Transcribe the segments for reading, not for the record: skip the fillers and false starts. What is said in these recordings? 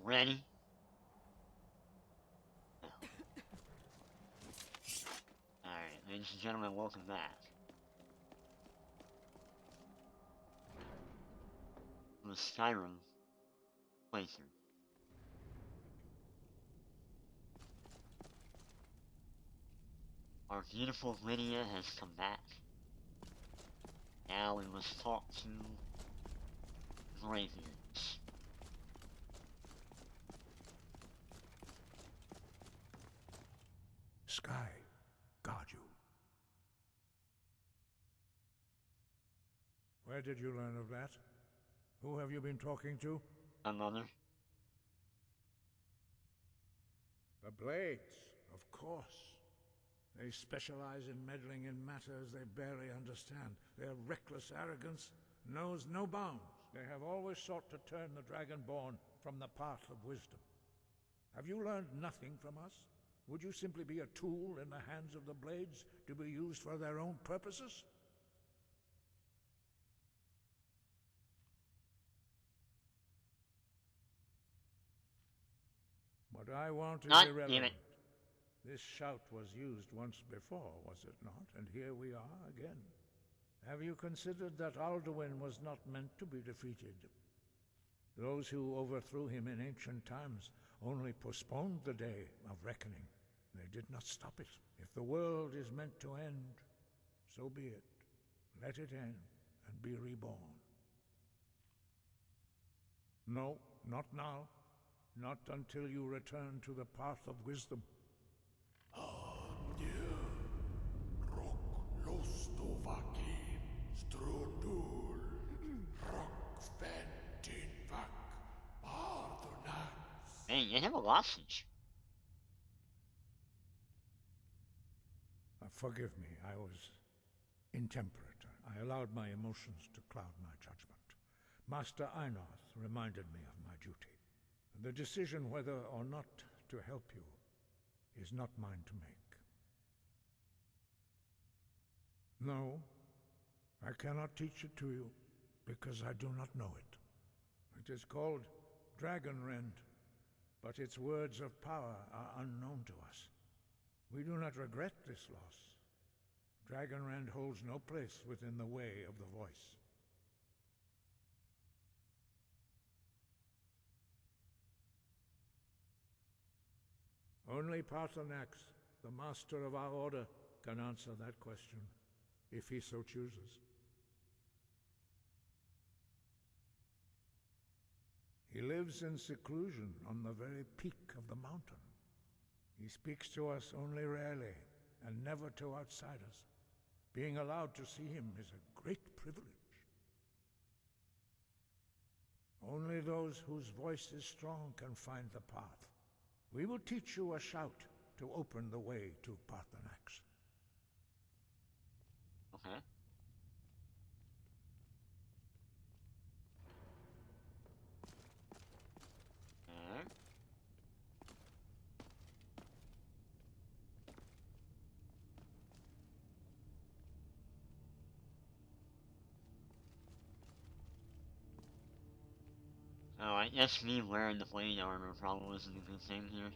Ready? No. Alright, ladies and gentlemen, welcome back. The Skyrim playthrough. Our beautiful Lydia has come back. Now we must talk to Greybeards. Sky, guard you. Where did you learn of that? Who have you been talking to? Another? The Blades, of course. They specialize in meddling in matters they barely understand. Their reckless arrogance knows no bounds. They have always sought to turn the Dragonborn from the path of wisdom. Have you learned nothing from us? Would you simply be a tool in the hands of the Blades to be used for their own purposes? What I want is God irrelevant. damn it. This shout was used once before, was it not? And here we are again. Have you considered that Alduin was not meant to be defeated? Those who overthrew him in ancient times only postponed the day of reckoning. They did not stop it. If the world is meant to end, so be it. Let it end and be reborn. No, not now. Not until you return to the path of wisdom. Man, you have a lozenge. Forgive me, I was intemperate. I allowed my emotions to cloud my judgment. Master Einoth reminded me of my duty. The decision whether or not to help you is not mine to make. No, I cannot teach it to you, because I do not know it. It is called Dragonrend, but its words of power are unknown to us. We do not regret this loss. Dragonrend holds no place within the way of the voice. Only Paarthurnax, the master of our order, can answer that question, if he so chooses. He lives in seclusion on the very peak of the mountain. He speaks to us only rarely, and never to outsiders. Being allowed to see him is a great privilege. Only those whose voice is strong can find the path. We will teach you a shout to open the way to Paarthurnax. Okay. Alright. Oh, I guess me wearing the blade armor probably wasn't a good thing here.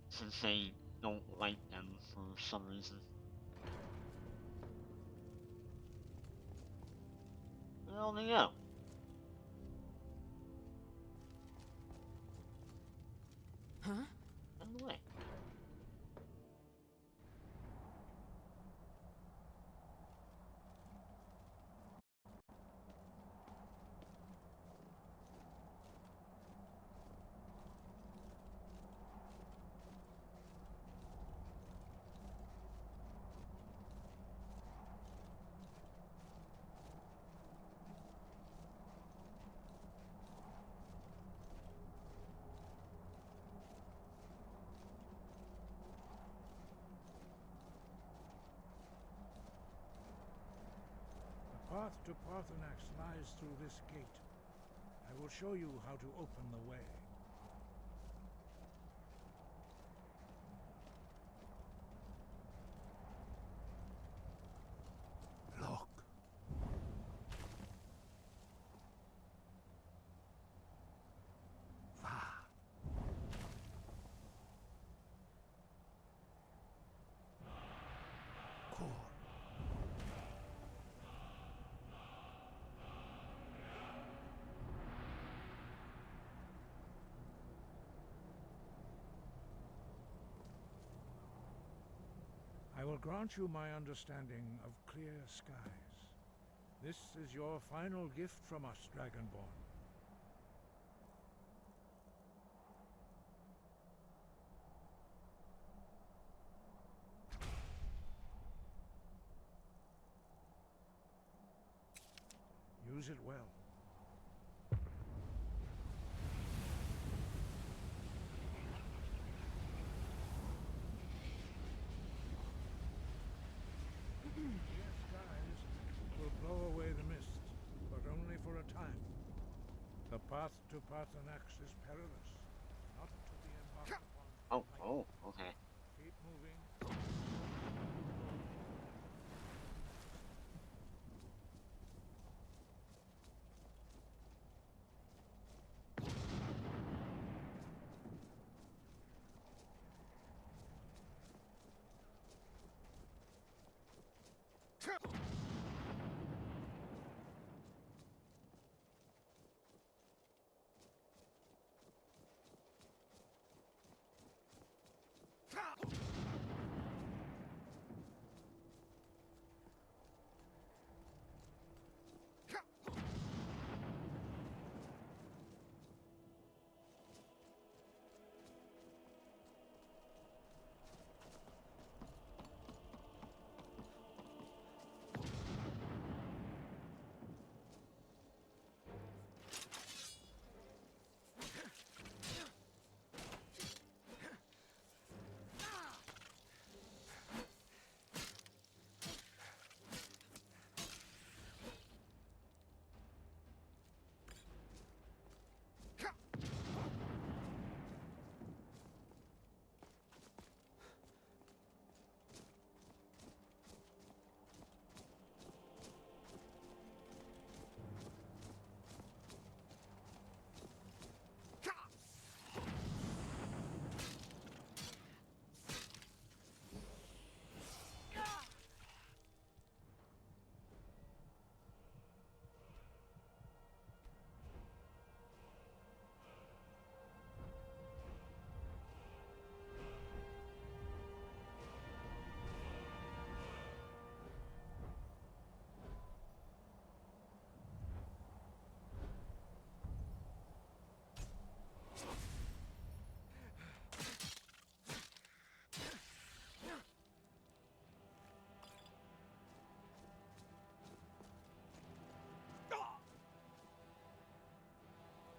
Since they don't like them for some reason. Well, they go. Huh? Out of the way. The path to Paarthurnax lies through this gate. I will show you how to open the way. Look. will grant you my understanding of clear skies. This is your final gift from us, Dragonborn. Use it well. Clear skies will blow away the mist, but only for a time. The path to Paarthurnax is perilous, not to be embarked upon. Okay. Keep moving.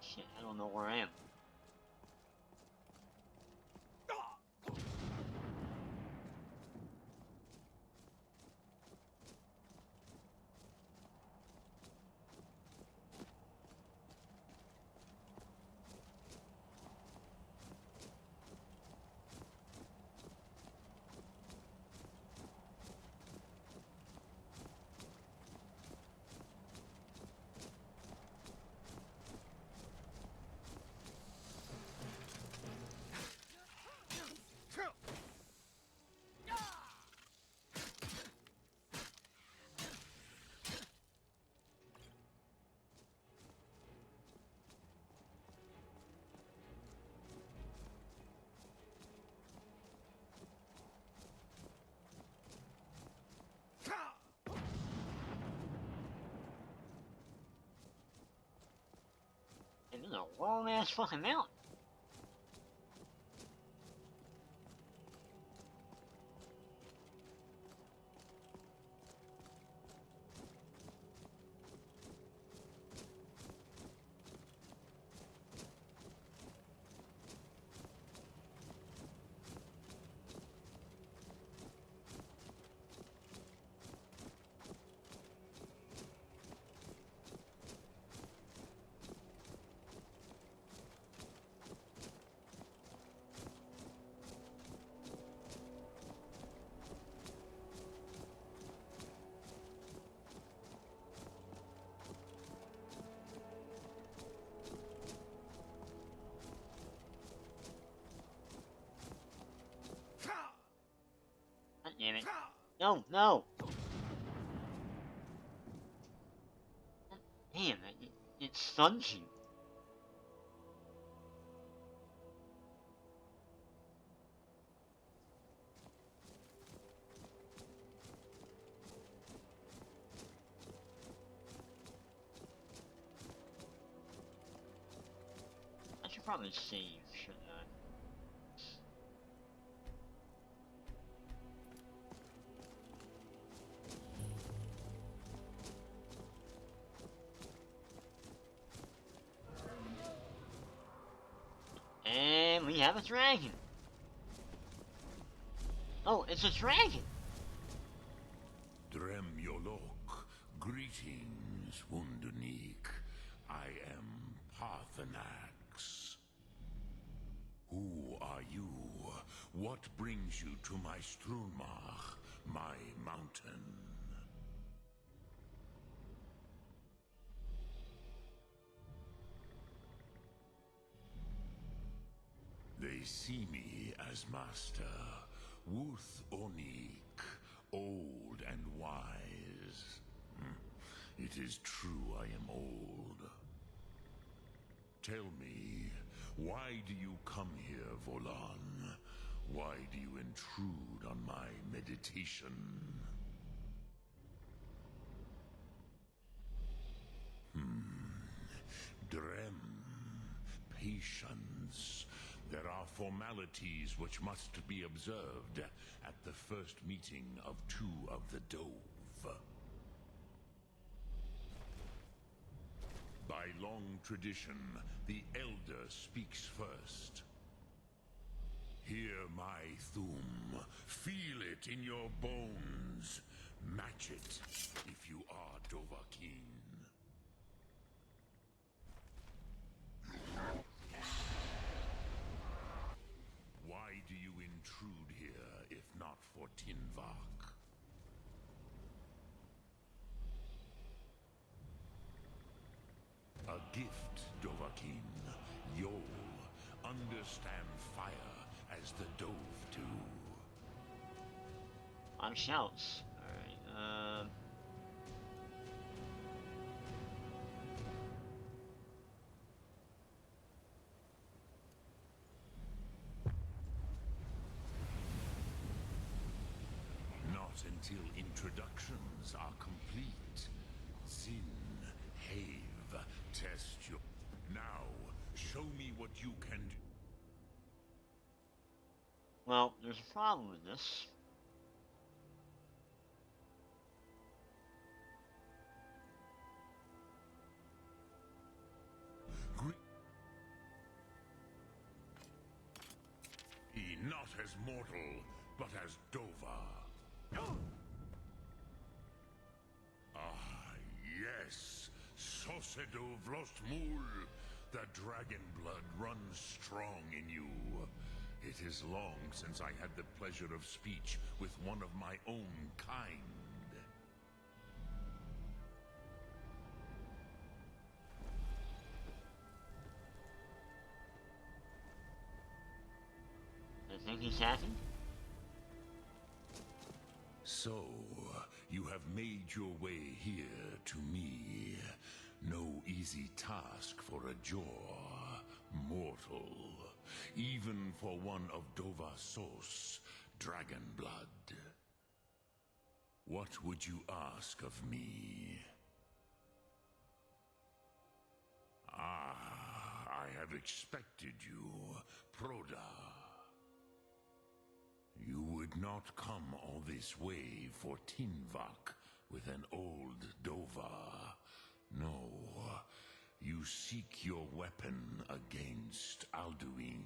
Shit, I don't know where I am. And this is a long ass fucking mountain. God damn it. No, no! God damn, it stuns you. probably save, shouldn't I? And we have a dragon. Oh, it's a dragon. Drem Yolok, greetings, Wunderneek. I am Parthenax. Who are you? What brings you to my Strunmach, my mountain? They see me as master, Wuth Onik, old and wise. It is true I am old. Tell me, why do you come here, Volan? Why do you intrude on my meditation? Drem, patience. There are formalities which must be observed at the first meeting of two of the Dove. By long tradition, the Elder speaks first. Hear my Thum. Feel it in your bones. Match it if you are Dovahkiin. Why do you intrude here, if not for Tinvak? A gift, Dovahkiin. Yol. Understand fire as the Dove do. On shouts. Alright, Not until introductions are complete. Zin, Have, test your... Now, show me what you can do. well, there's a problem with this. He not as mortal, but as Dova. Ah, yes. Sosedo Vlostmul. The dragon blood runs strong in you. It is long since I had the pleasure of speech with one of my own kind. I think he's happy. So, you have made your way here to me. No easy task for a Jor, mortal. Even for one of Dovasos, dragon blood. What would you ask of me? Ah, I have expected you, Proda. You would not come all this way for Tinvak with an old Dova. No, you seek your weapon against Alduin.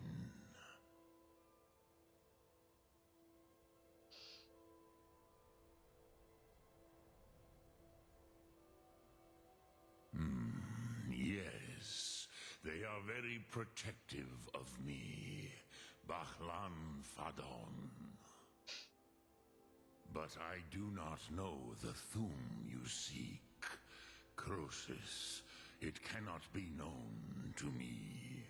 Yes, they are very protective of me, Bahlan Fadon. But I do not know the Thum you seek. Croesus, it cannot be known to me.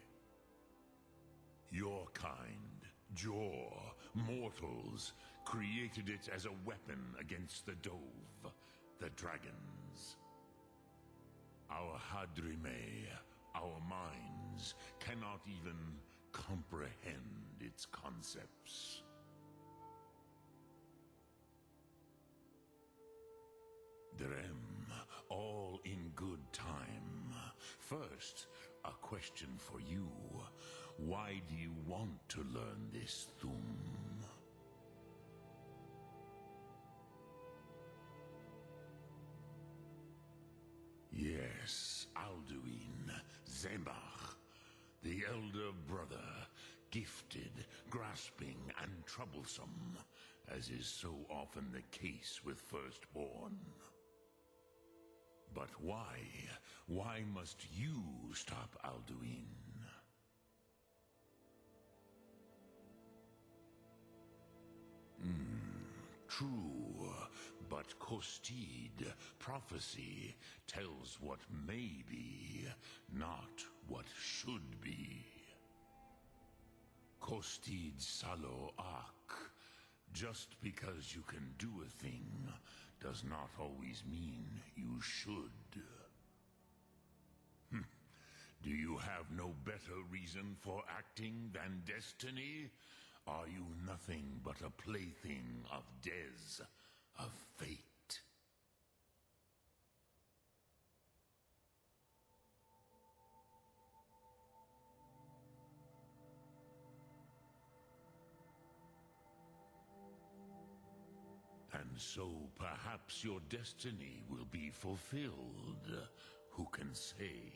Your kind, Jor, mortals, created it as a weapon against the Dove, the dragons. Our Hadrime, our minds, cannot even comprehend its concepts. Drem, all in good time. First, A question for you. Why do you want to learn this, Thum? Yes, Alduin, Zemach, the elder brother, gifted, grasping, and troublesome, as is so often the case with firstborn. But why? Why must you stop Alduin? True, but Kostid, prophecy, tells what may be, not what should be. Kostid Salo Ak. Just because you can do a thing does not always mean you should. Do you have no better reason for acting than destiny? Are you nothing but a plaything of Dez, of fate? And so perhaps your destiny will be fulfilled. Who can say?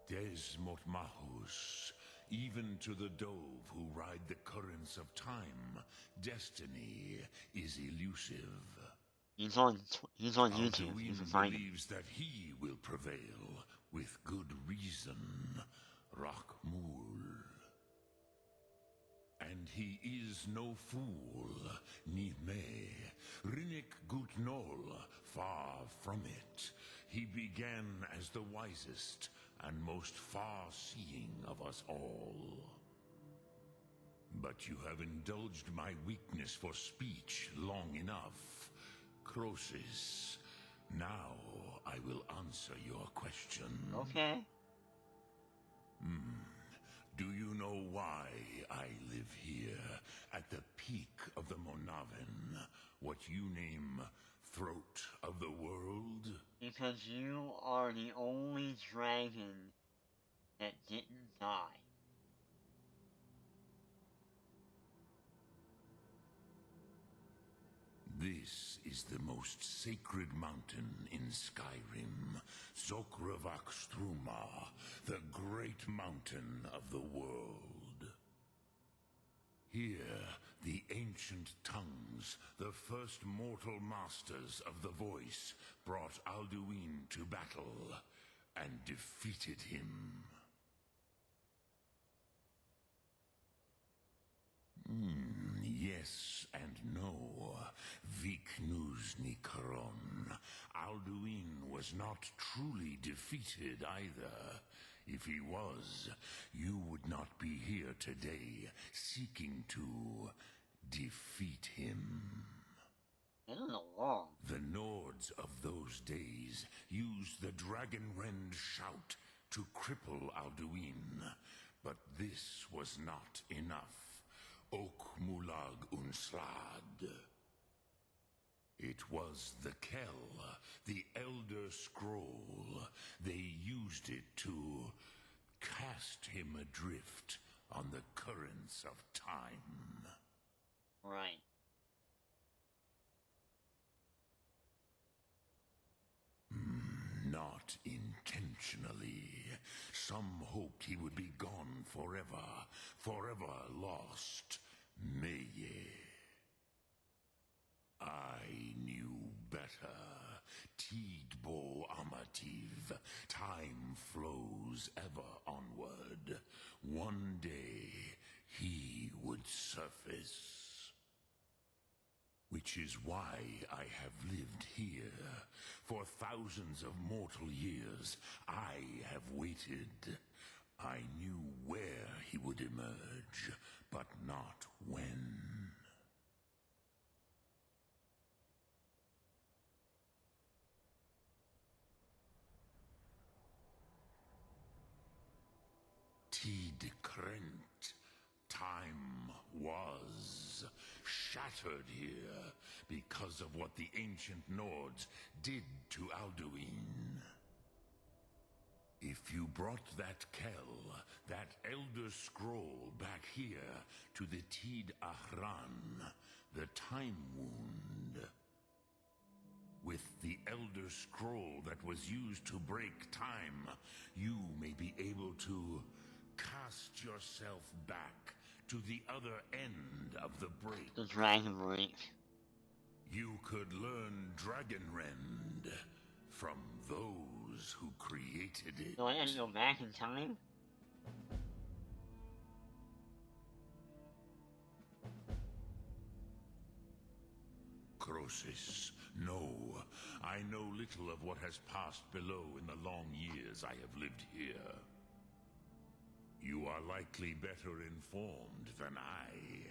Des Motmahus, even to the dove who ride the currents of time, destiny is elusive. He's on YouTube. You can Alduin find him. believes that he will prevail, with good reason. Rakmul. And he is no fool, Nime. Rinnik Gutnol, far from it. He began as the wisest and most far-seeing of us all. But you have indulged my weakness for speech long enough. Croesus, now I will answer your question. Okay. Do you know why I live here, at the peak of the Monaven, what you name Throat of the World? Because you are the only dragon that didn't die. This is the most sacred mountain in Skyrim, Zokravak Struma, the great mountain of the world. Here, the ancient tongues, the first mortal masters of the voice, brought Alduin to battle and defeated him. Yes and no. Viknuz Nikaron. Alduin was not truly defeated either. If he was, you would not be here today, seeking to defeat him. The Nords of those days used the Dragonrend shout to cripple Alduin, but this was not enough. Ok Mulag Unslad. It was the Kell, the Elder Scroll. They used it to cast him adrift on the currents of time. Right. Not intentionally. Some hoped he would be gone forever, forever lost. Meye. I knew better. Tidbo Amativ. Time flows ever onward. One day, he would surface. Which is why I have lived here. For thousands of mortal years, I have waited. I knew where he would emerge, but not when. Tid Krent. Time was shattered here because of what the ancient Nords did to Alduin. If you brought that Kell, that Elder Scroll back here to the Tid Ahran, the Time Wound, with the Elder Scroll that was used to break time, you may be able to cast yourself back to the other end of the break. The Dragon Break. You could learn Dragonrend from those who created it. So I gotta go back in time? Croesus, no. I know little of what has passed below in the long years I have lived here. You are likely better informed than I.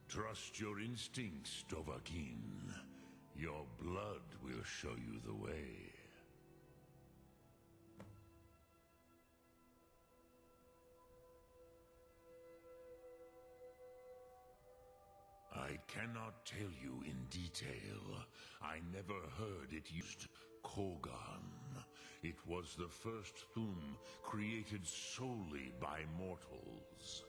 Trust your instincts, Dovahkiin. Your blood will show you the way. I cannot tell you in detail. I never heard it used Kogan. It was the first Thum created solely by mortals.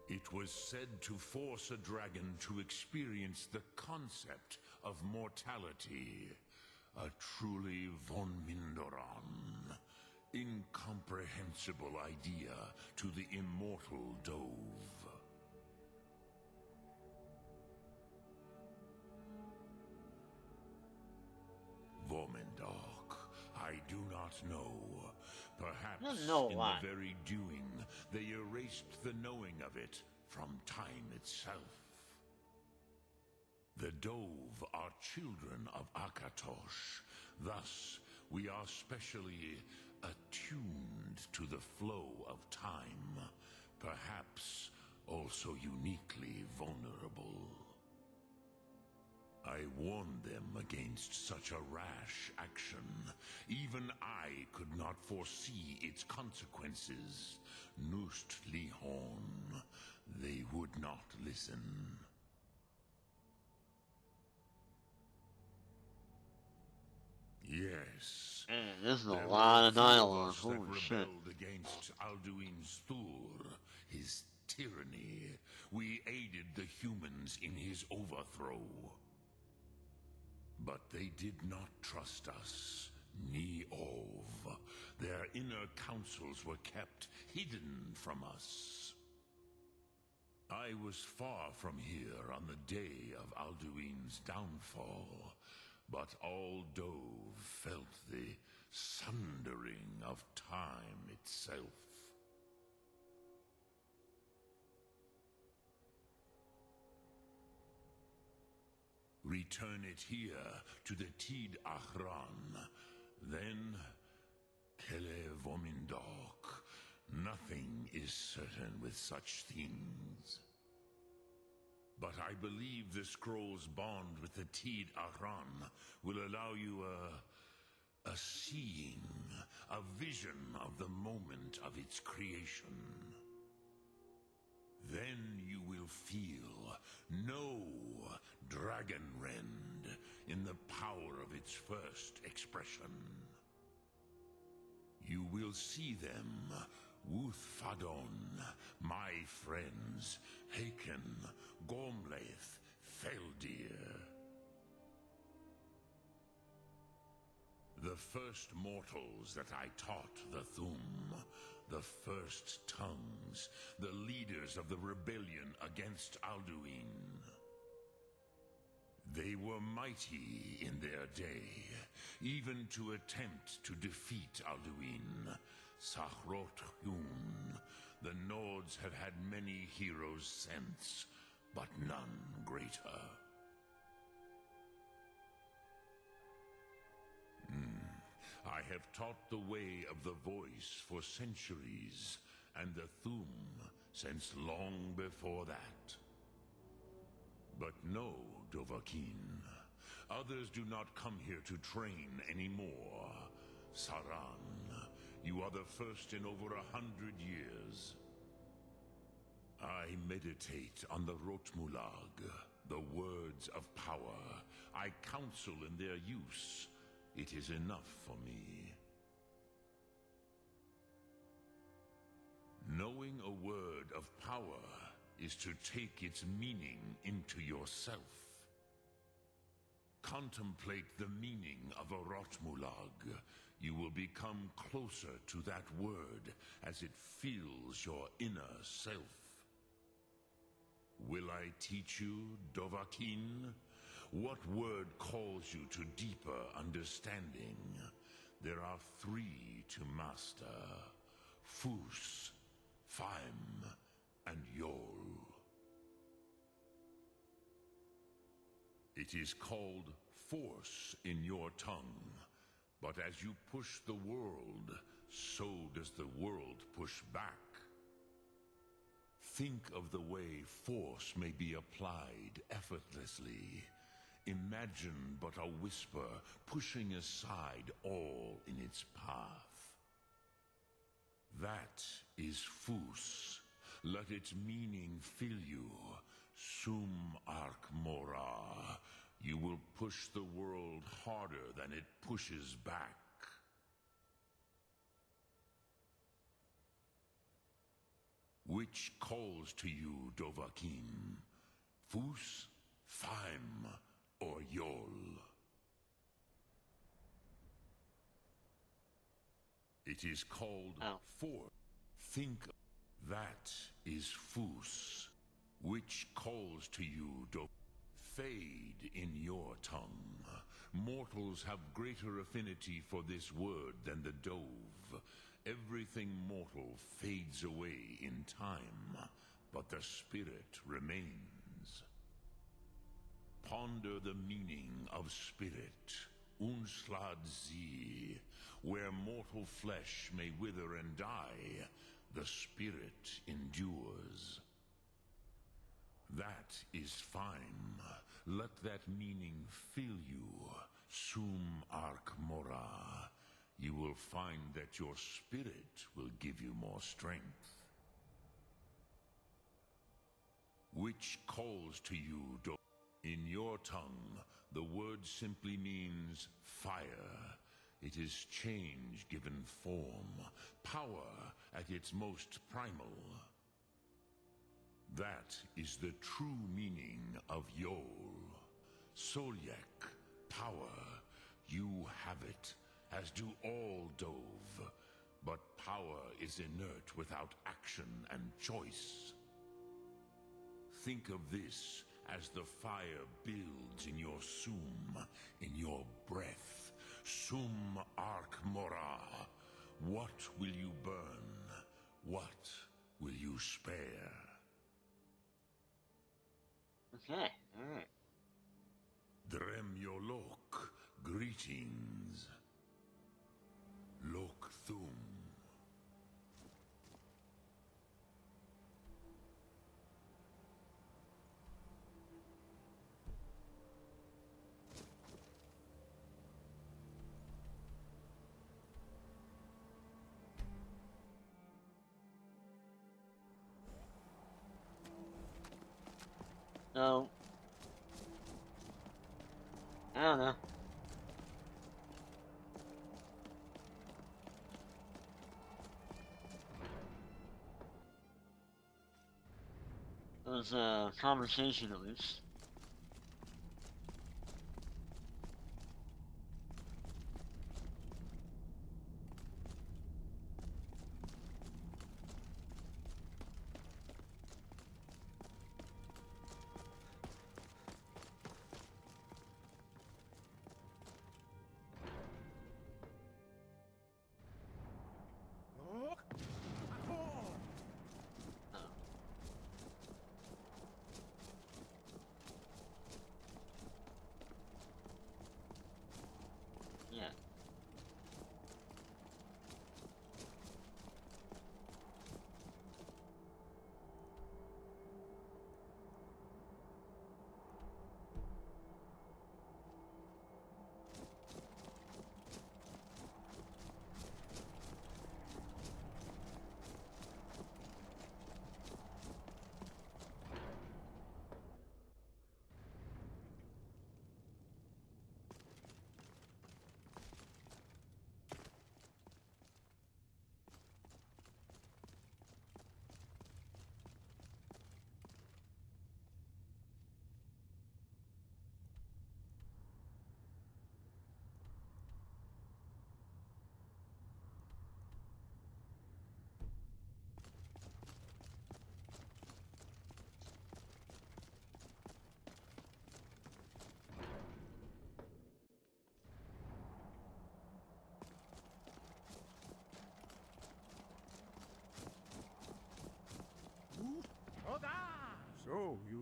It was said to force a dragon to experience the concept of mortality. A truly von Mindoran, incomprehensible idea to the immortal Dove. Vormendok, I do not know. Perhaps You know in what? the very doing, they erased the knowing of it from time itself. The Dove are children of Akatosh. Thus, we are specially attuned to the flow of time, perhaps also uniquely vulnerable. I warned them against such a rash action. Even I could not foresee its consequences. Nust Lihon, they would not listen. Yes. Man, this is a There lot were of few of dialogue. us that Holy shit. rebelled against Alduin's Thur, his tyranny. We aided the humans in his overthrow. But they did not trust us, ni Ov. Their inner councils were kept hidden from us. I was far from here on the day of Alduin's downfall, but all Dove felt the sundering of time itself. Return it here to the Tid Ahran. Then, Kele Vormindok. Nothing is certain with such things. But I believe the scroll's bond with the Tid Ahran will allow you a seeing, a vision of the moment of its creation. Then you will feel, know Dragonrend in the power of its first expression. You will see them, Wuthfadon, my friends, Haken, Gormlaith, Feldir. The first mortals that I taught the Thum, the first tongues, the leaders of the rebellion against Alduin. They were mighty in their day, even to attempt to defeat Alduin. Sahrot Hyun, the Nords have had many heroes since, but none greater. I have taught the way of the voice for centuries, and the Thum since long before that. But no, Dovahkiin. Others do not come here to train anymore. Saran, you are the first in over 100 years. I meditate on the Rotmulag, the words of power. I counsel in their use. It is enough for me. Knowing a word of power is to take its meaning into yourself. Contemplate the meaning of a Rotmulag. You will become closer to that word as it fills your inner self. Will I teach you, Dovahkiin? What word calls you to deeper understanding? There are 3 to master: Fus, Faim, and Yol. It is called force in your tongue, but as you push the world, so does the world push back. Think of the way force may be applied effortlessly. Imagine but a whisper pushing aside all in its path. That is Fus. Let its meaning fill you. Sum Ark Mora. You will push the world harder than it pushes back. Which calls to you, Dovahkiin? Fus, Faim, or Yol? It is called For. Think that is Fus. Which calls to you, Fade in your tongue. Mortals have greater affinity for this word than the dove. Everything mortal fades away in time, but the spirit remains. Ponder the meaning of spirit, Unslad Zi. Where mortal flesh may wither and die, the spirit endures. That is fine. Let that meaning fill you, Sum Ark Mora. You will find that your spirit will give you more strength. Which calls to you, in your tongue, the word simply means fire. It is change given form, power at its most primal. That is the true meaning of Yol. Solyek, power. You have it, as do all Dove. But power is inert without action and choice. Think of this as the fire builds in your sum, in your breath. Sum Ark Mora. What will you burn? What will you spare? Okay, alright. Drem Yolok, greetings. Lok Thum. So, I don't know. It was a conversation at least.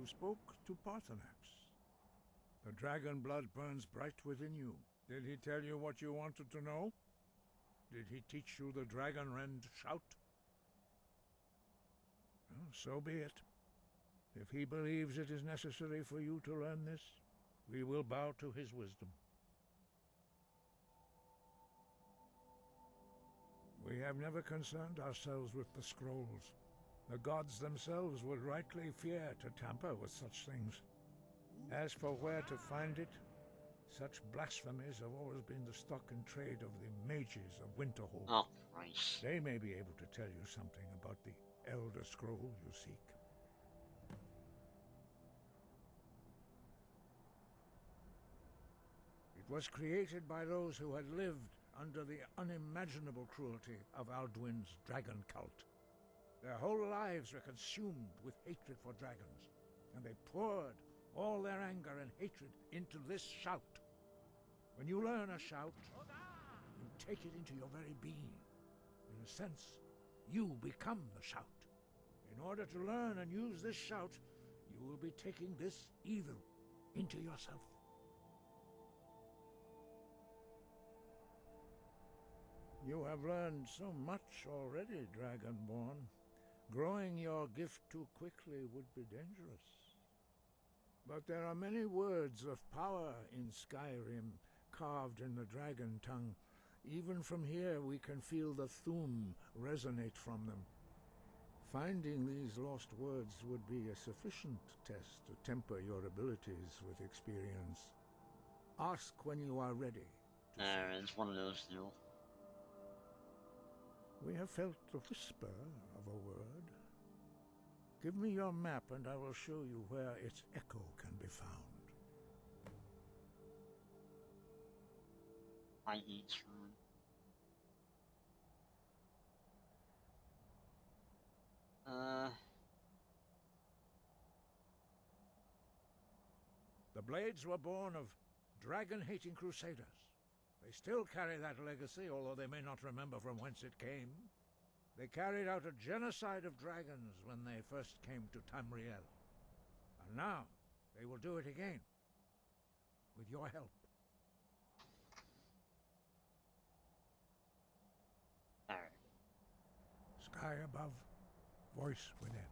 You spoke to Parthenax. The dragon blood burns bright within you. Did he tell you what you wanted to know? Did he teach you the dragon rend shout? Well, so be it. If he believes it is necessary for you to learn this, we will bow to his wisdom. We have never concerned ourselves with the scrolls. The gods themselves would rightly fear to tamper with such things. As for where to find it, such blasphemies have always been the stock and trade of the mages of Winterhold. Oh, Christ. They may be able to tell you something about the Elder Scroll you seek. It was created by those who had lived under the unimaginable cruelty of Alduin's dragon cult. Their whole lives were consumed with hatred for dragons, and they poured all their anger and hatred into this shout. When you learn a shout, you take it into your very being. In a sense, you become the shout. In order to learn and use this shout, you will be taking this evil into yourself. You have learned so much already, Dragonborn. Growing your gift too quickly would be dangerous. But there are many words of power in Skyrim, carved in the dragon tongue. Even from here we can feel the Thu'um resonate from them. Finding these lost words would be a sufficient test to temper your abilities with experience. Ask when you are ready. It's one of those deals. We have felt the whisper of a word. Give me your map and I will show you where its echo can be found. I eat food. The Blades were born of dragon-hating crusaders. They still carry that legacy, although they may not remember from whence it came. They carried out a genocide of dragons when they first came to Tamriel. And now, they will do it again. With your help. Alright. Sky above, voice within.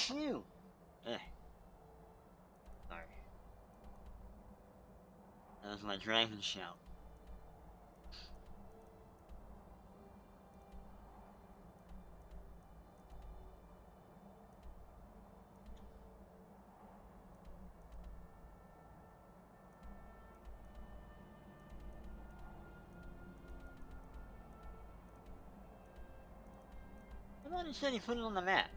You! Sorry. That was my dragon shout. I thought he said he put it on the map.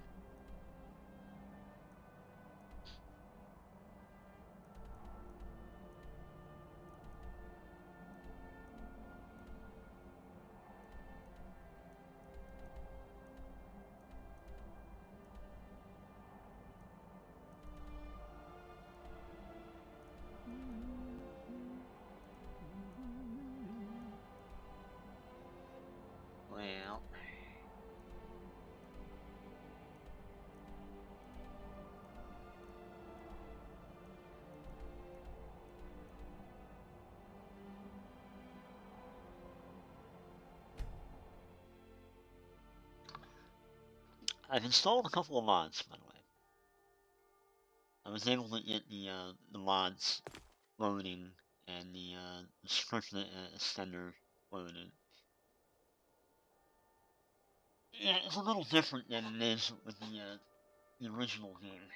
Well... I've installed a couple of mods, by the way. I was able to get the mods loading and the script extender loaded. Yeah, it's a little different than it is with the original game.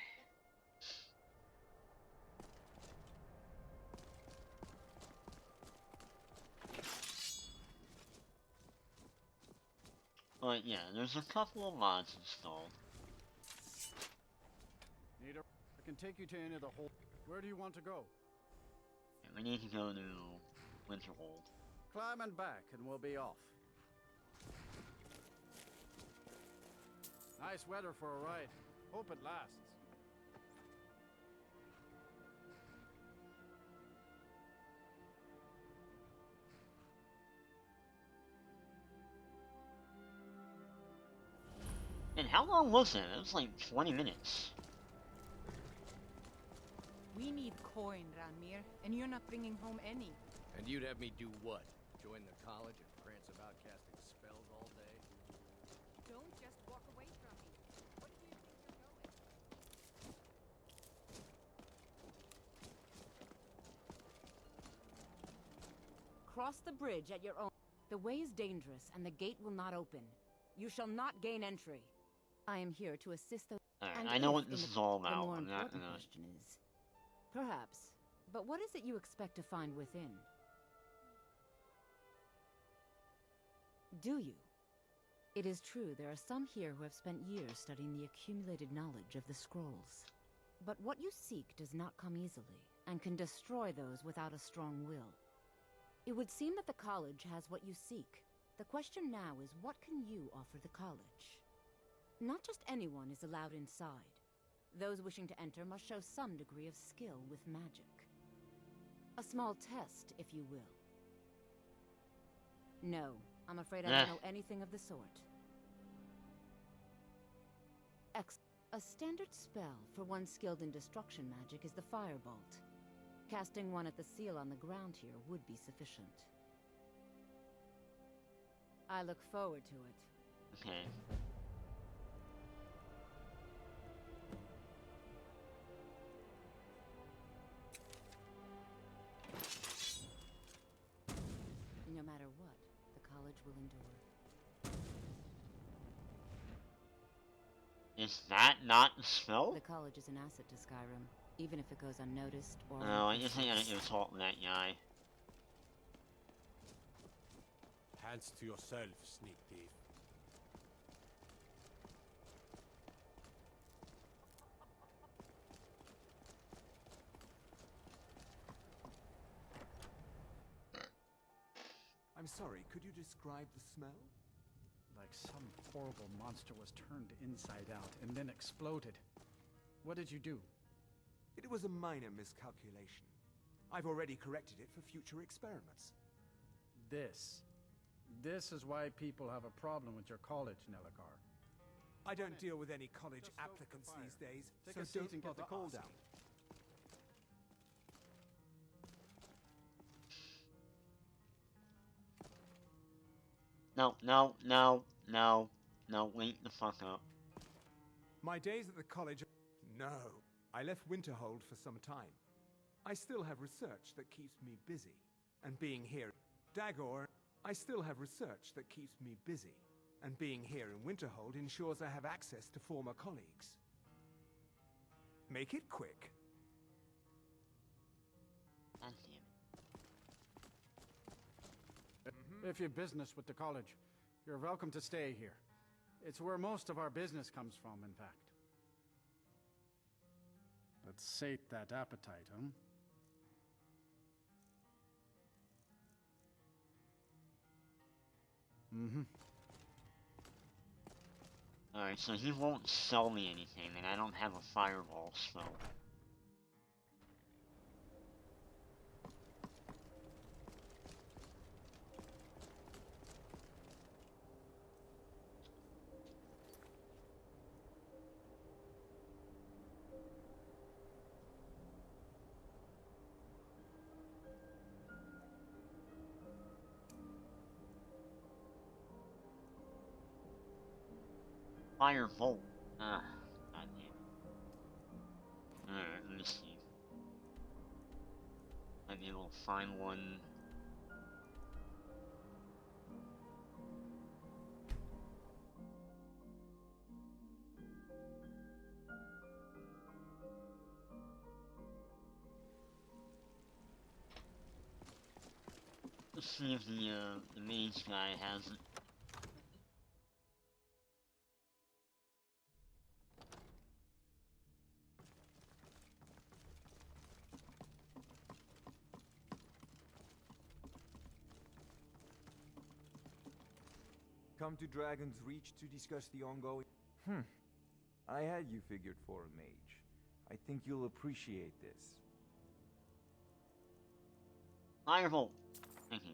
But yeah, there's a couple of mods installed. I can take you to any of the whole. Where do you want to go? Yeah, we need to go to Winterhold. Climb and back, and we'll be off. Nice weather for a ride. Hope it lasts. How long was it? It was like 20 minutes. We need coin, Ranmir, and you're not bringing home any. And you'd have me do what? Join the college and prance about casting spells all day? Don't just walk away from me. What do you think you're going? Cross the bridge at your own. The way is dangerous, and the gate will not open. You shall not gain entry. I am here to assist those. Alright, I know what this is all The about. more I'm not important gonna... question is, perhaps, but what is it you expect to find within? Do you? It is true there are some here who have spent years studying the accumulated knowledge of the scrolls. But what you seek does not come easily, and can destroy those without a strong will. It would seem that the college has what you seek. The question now is, what can you offer the college? Not just anyone is allowed inside. Those wishing to enter must show some degree of skill with magic. A small test, if you will. No, I'm afraid I don't know anything of the sort. A standard spell for one skilled in destruction magic is the Firebolt. Casting one at the seal on the ground here would be sufficient. I look forward to it. Okay. No matter what, the college will endure. Is that not the spell? The college is an asset to Skyrim, even if it goes unnoticed or No, I just think I unappreciated. need to talk to that guy. Hands to yourself, sneak thief. I'm sorry, could you describe the smell? Like some horrible monster was turned inside out and then exploded. What did you do? It was a minor miscalculation. I've already corrected it for future experiments. This is why people have a problem with your college, Nelagar. I don't deal with any college Just stoke the applicants fire. these days, Take so a seat don't and get the bother coal asking. down. No, no, no, no, no, wait the fuck up. My days at the college... No, I left Winterhold for some time. I still have research that keeps me busy. And being here... Dagor, I still have research that keeps me busy. And being here in Winterhold ensures I have access to former colleagues. Make it quick. God damn it. If you've business with the college, you're welcome to stay here. It's where most of our business comes from, in fact. Let's sate that appetite, huh? Mm-hmm. Alright, so he won't sell me anything, and I don't have a fireball spell. Firebolt. Ah, god damn it. Alright, let me see. Might be able to find one. Let's see if the mage guy has it. Come to Dragon's Reach to discuss the ongoing... I had you figured for a mage. I think you'll appreciate this. Firebolt! Thank you.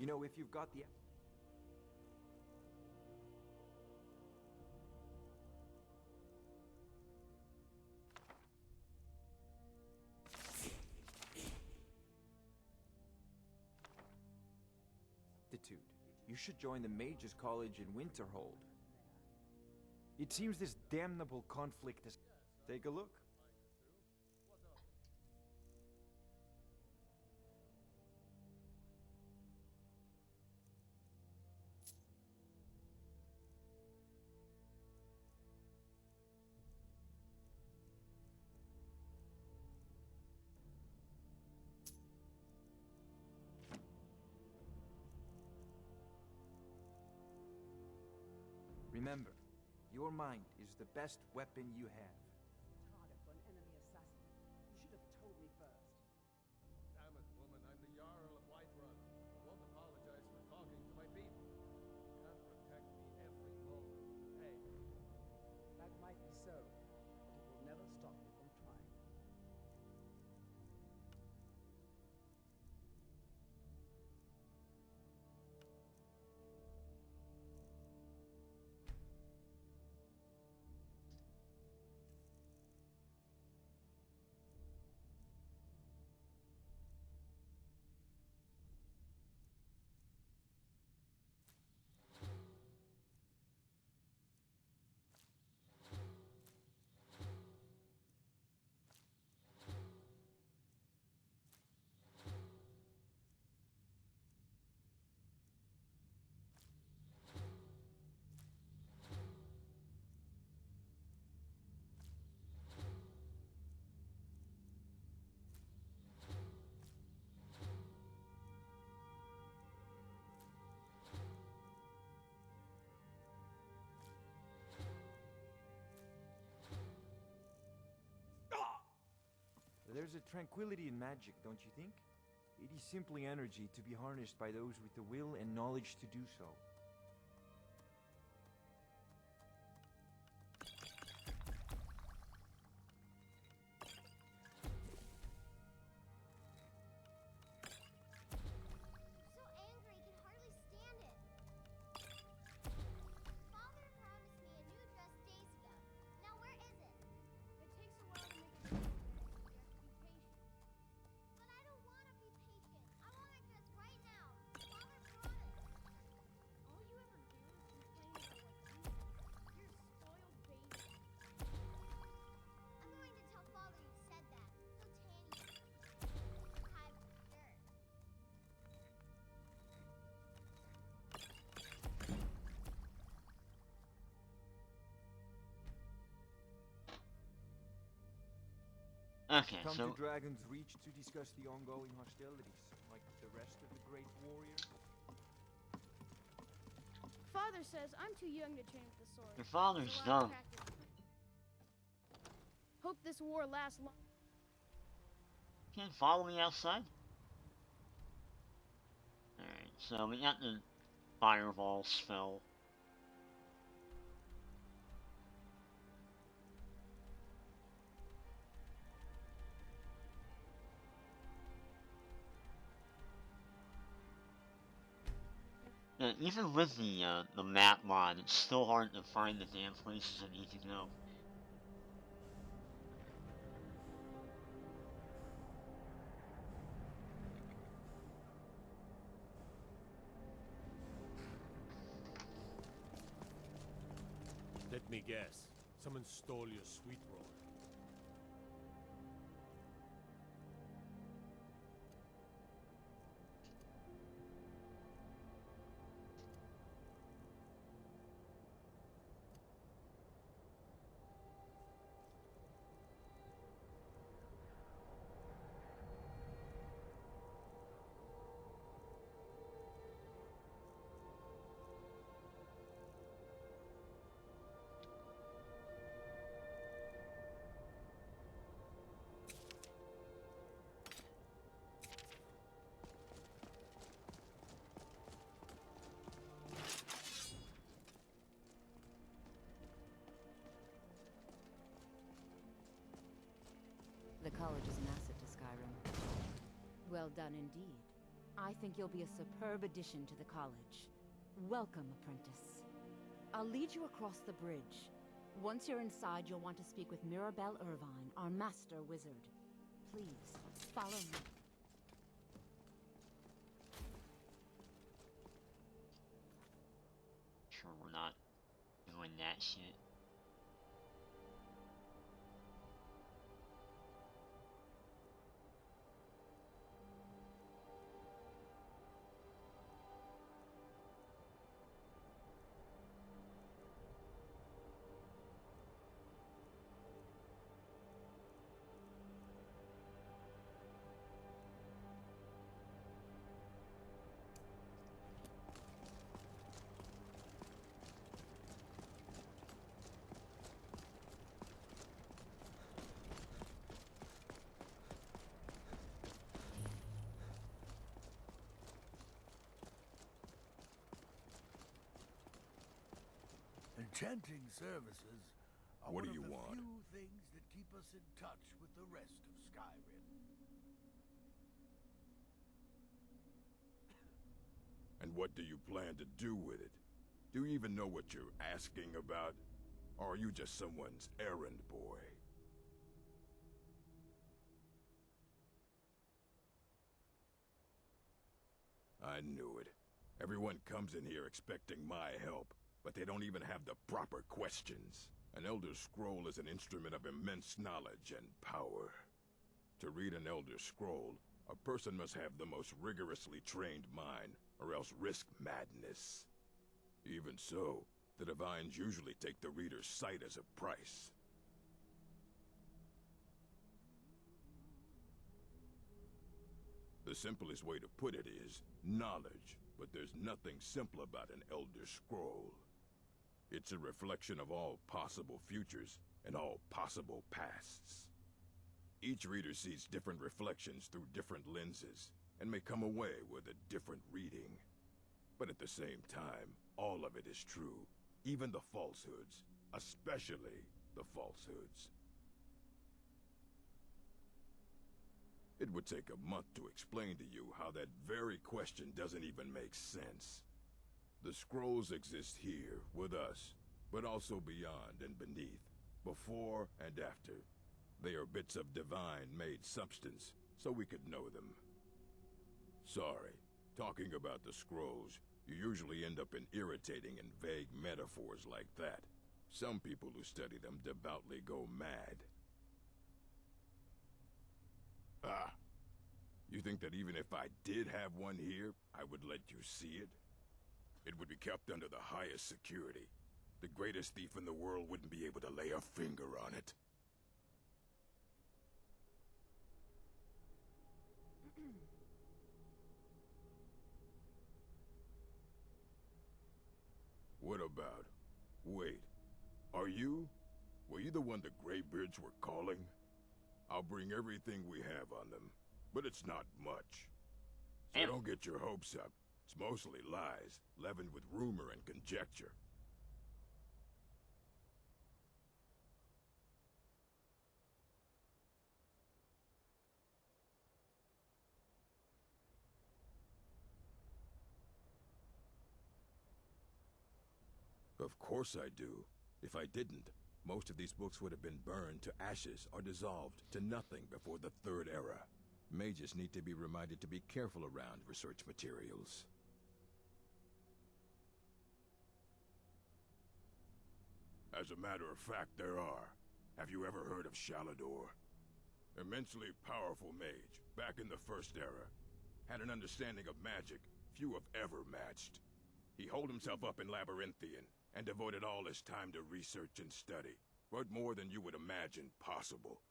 You know, if you've got the... aptitude, you should join the Mages College in Winterhold. It seems this damnable conflict is... Take a look. Remember, your mind is the best weapon you have. Target for an enemy assassin. You should have told me first. Damn it, woman, I'm the Jarl of Whiterun. I won't apologize for talking to my people. You can't protect me every moment. Hey. That might be so, but it will never stop me from trying. There's a tranquility in magic, don't you think? It is simply energy to be harnessed by those with the will and knowledge to do so. So angry, he can hardly stand it. Father promised me a new dress days ago. Now where is it? It takes a while to make a dress. But I don't want to be patient. I want a dress right now. Father promised. All you ever do is complain about what you do. You're a spoiled baby. I'm going to tell Father you said that. He'll tan you. I'm sure. Okay, Come so to Dragon's Reach to discuss the ongoing hostilities, like the rest of the great warriors. Father says I'm too young to train with the sword. your father's There's a lot of dumb. practice. Hope this war lasts long. Can't follow me outside? Alright, so we got the fireball spell. Yeah, even with the map mod, it's still hard to find the damn places I need to go. Let me guess. Someone stole your sweet roll. The college is an asset to Skyrim. Well done indeed. I think you'll be a superb addition to the college. Welcome, apprentice. I'll lead you across the bridge. Once you're inside, you'll want to speak with Mirabelle Irvine, our master wizard. Please, follow me. Sure, we're not doing that shit. Enchanting services are What one do you of the want? few things that keep us in touch with the rest of Skyrim. And what do you plan to do with it? Do you even know what you're asking about? Or are you just someone's errand boy? I knew it. Everyone comes in here expecting my help, but they don't even have the proper questions. An Elder Scroll is an instrument of immense knowledge and power. To read an Elder Scroll, a person must have the most rigorously trained mind, or else risk madness. Even so, the Divines usually take the reader's sight as a price. The simplest way to put it is knowledge, but there's nothing simple about an Elder Scroll. It's a reflection of all possible futures and all possible pasts. Each reader sees different reflections through different lenses, and may come away with a different reading. But at the same time, all of it is true, even the falsehoods, especially the falsehoods. It would take a month to explain to you how that very question doesn't even make sense. The scrolls exist here, with us, but also beyond and beneath, before and after. They are bits of divine-made substance, so we could know them. Sorry, talking about the scrolls, you usually end up in irritating and vague metaphors like that. Some people who study them devoutly go mad. Ah, you think that even if I did have one here, I would let you see it? It would be kept under the highest security. The greatest thief in the world wouldn't be able to lay a finger on it. What about? Wait, are you? Were you the one the Greybeards were calling? I'll bring everything we have on them, but it's not much. So don't get your hopes up. It's mostly lies, leavened with rumor and conjecture. Of course I do. If I didn't, most of these books would have been burned to ashes or dissolved to nothing before the Third Era. Mages need to be reminded to be careful around research materials. As a matter of fact, there are. Have you ever heard of Shalador? Immensely powerful mage, back in the First Era. Had an understanding of magic few have ever matched. He holed himself up in Labyrinthian, and devoted all his time to research and study. Wrote more than you would imagine possible.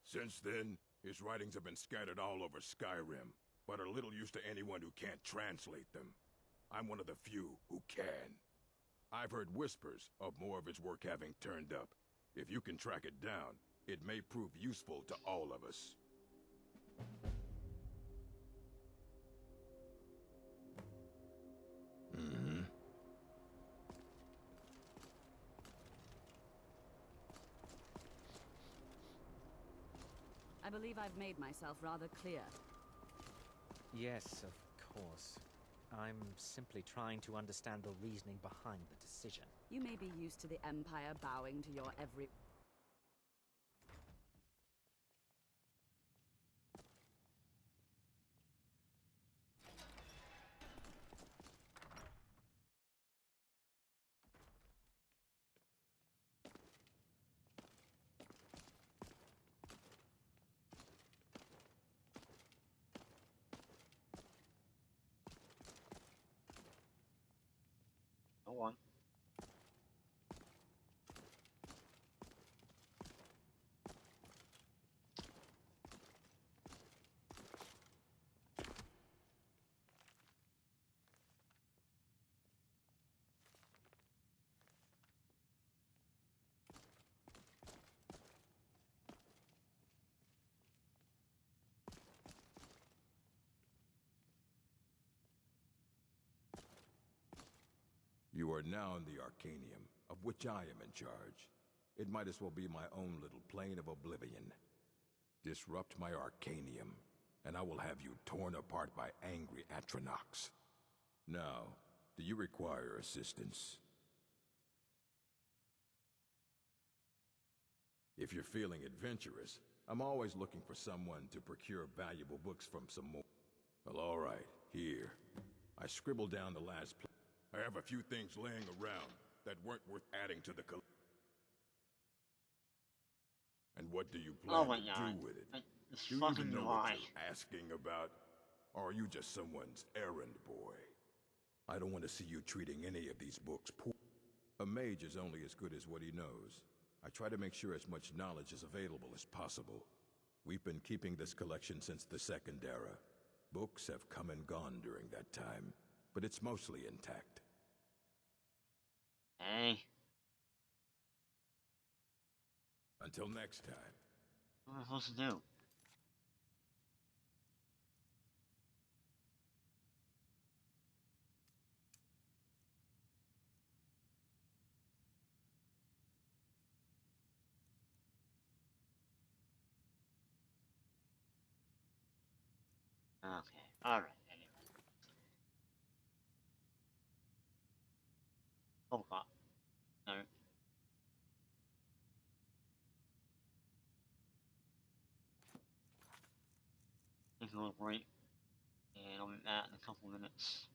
Since then, his writings have been scattered all over Skyrim, but are little use to anyone who can't translate them. I'm one of the few who can. I've heard whispers of more of his work having turned up. If you can track it down, it may prove useful to all of us. I believe I've made myself rather clear. Yes, of course. I'm simply trying to understand the reasoning behind the decision. You may be used to the Empire bowing to your every... Go on. You are now in the Arcanium, of which I am in charge. It might as well be my own little plane of oblivion. Disrupt my Arcanium, and I will have you torn apart by angry Atronachs. Now, do you require assistance? If you're feeling adventurous, I'm always looking for someone to procure valuable books from some more. Well, all right, here. I scribbled down the last I have a few things laying around that weren't worth adding to the collection. And what do you plan to do with it? Do you even know what you're asking about? Or are you just someone's errand boy? I don't want to see you treating any of these books poor. A mage is only as good as what he knows. I try to make sure as much knowledge is available as possible. We've been keeping this collection since the Second Era. Books have come and gone during that time, but it's mostly intact. Hey. Until next time. What am I supposed to do? Okay, alright, anyway. Oh god. Alright. Take a little break, and I'll be back in a couple minutes.